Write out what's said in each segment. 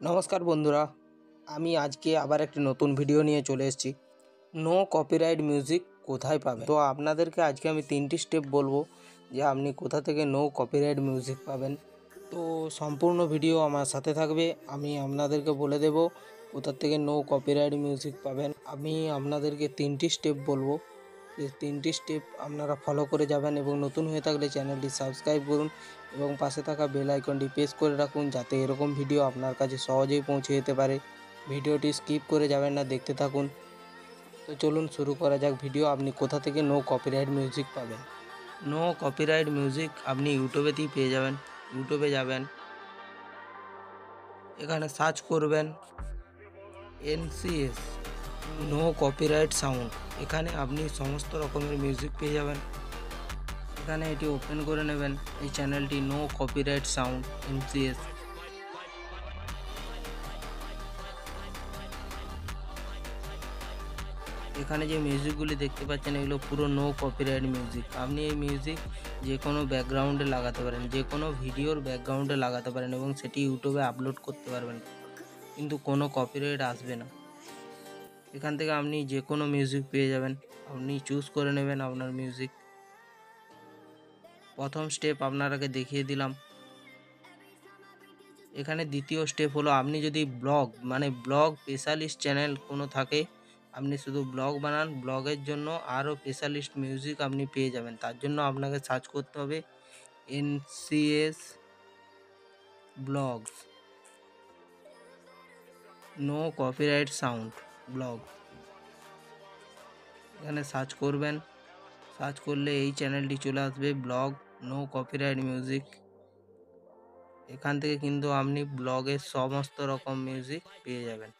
নমস্কার বন্ধুরা, আমি আজকে আবার একটি নতুন ভিডিও নিয়ে চলে এসেছি। নো কপিরাইট মিউজিক কোথায় পাবেন। তো আপনাদেরকে আজকে আমি 3টি স্টেপ বলবো যে আপনি কোথা থেকে নো কপিরাইট মিউজিক পাবেন। তো সম্পূর্ণ ভিডিও আমার সাথে থাকবে, আমি আপনাদেরকে বলে দেব কোথা থেকে নো কপিরাইট মিউজিক পাবেন। আমি আপনাদেরকে 3টি স্টেপ বলবো, এই 3টি স্টেপ আপনারা ফলো করে যাবেন এবং নতুন হয়ে থাকলে চ্যানেলটি সাবস্ক্রাইব করুন এবং পাশে থাকা বেল আইকনটি প্রেস করে রাখুন যাতে এরকম ভিডিও আপনার কাছে সহজেই পৌঁছে যেতে পারে। ভিডিওটি স্কিপ করে যাবেন না, দেখতে থাকুন। তো চলুন শুরু করা যাক ভিডিও। আপনি কোথা থেকে নো কপিরাইট মিউজিক পাবেন। নো কপিরাইট মিউজিক আপনি ইউটিউবেতেই পেয়ে যাবেন। ইউটিউবে যাবেন, এখানে সার্চ করবেন NCS নো কপিরাইট সাউন্ড। এখানে আপনি সমস্ত রকমের মিউজিক পেয়ে যাবেন। এখানে এটি ওপেন করে নেবেন, এই চ্যানেলটি নো কপিরাইট সাউন্ড NCS। এখানে যে মিউজিকগুলি দেখতে পাচ্ছেন এগুলো পুরো নো কপিরাইট মিউজিক। আপনি এই মিউজিক যে কোনো ব্যাকগ্রাউন্ডে লাগাতে পারেন, যে কোনো ভিডিওর ব্যাকগ্রাউন্ডে লাগাতে পারেন এবং সেটি ইউটিউবে আপলোড করতে পারবেন, কিন্তু কোনো কপিরাইট আসবে না। এখান থেকে আপনি যে কোনো মিউজিক পেয়ে যাবেন, আপনি চুজ করে নেবেন আপনার মিউজিক। প্রথম স্টেপ আপনারাকে দেখিয়ে দিলাম। এখানে দ্বিতীয় স্টেপ হলো, আপনি যদি ব্লগ স্পেশালিস্ট চ্যানেল কোনো থাকে, আপনি শুধু ব্লগ বানান, ব্লগের জন্য আরও স্পেশালিস্ট মিউজিক আপনি পেয়ে যাবেন। তার জন্য আপনাকে সার্চ করতে হবে NCS blogs no copyright sound blog. এখানে সার্চ করবেন, সার্চ করলে এই চ্যানেলটি চলে আসবে, ব্লগ নো কপিরাইট মিউজিক। এখান থেকে কিন্তু আপনি ব্লগের সমস্ত রকম মিউজিক পেয়ে যাবেন।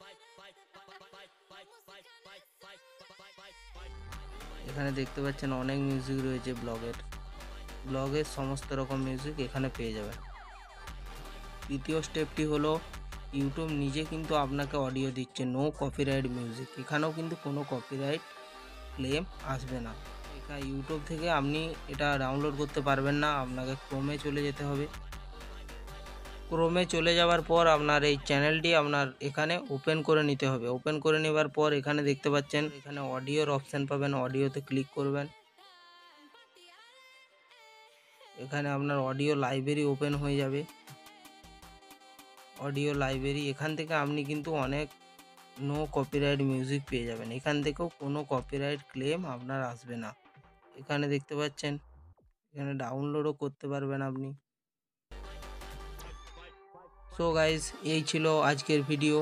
এখানে দেখতে পাচ্ছেন অনেক মিউজিক রয়েছে ব্লগের সমস্ত রকম মিউজিক এখানে পেয়ে যাবেন। তৃতীয় স্টেপটি হলো, ইউটিউব নিজে কিন্তু আপনাকে অডিও দিচ্ছে নো কপিরাইট মিউজিক। এখানেও কিন্তু কোনো কপিরাইট ক্লেম আসবে না। এখানে ইউটিউব থেকে আপনি এটা ডাউনলোড করতে পারবেন না, আপনাকে ক্রোমে চলে যেতে হবে। ক্রোমে চলে যাওয়ার পর আপনার এই চ্যানেলটি আপনার এখানে ওপেন করে নিতে হবে। ওপেন করে নেওয়ার পর এখানে দেখতে পাচ্ছেন, এখানে অডিওর অপশান পাবেন, অডিওতে ক্লিক করবেন। এখানে আপনার অডিও লাইব্রেরি ওপেন হয়ে যাবে। অডিও লাইব্রেরি, এখান থেকে আপনি কিন্তু অনেক নো কপিরাইট মিউজিক পেয়ে যাবেন। এখান থেকেও কোনো কপিরাইট ক্লেম আপনার আসবে না। এখানে দেখতে পাচ্ছেন, এখানে ডাউনলোডও করতে পারবেন আপনি। সো গাইস, এই ছিল আজকের ভিডিও।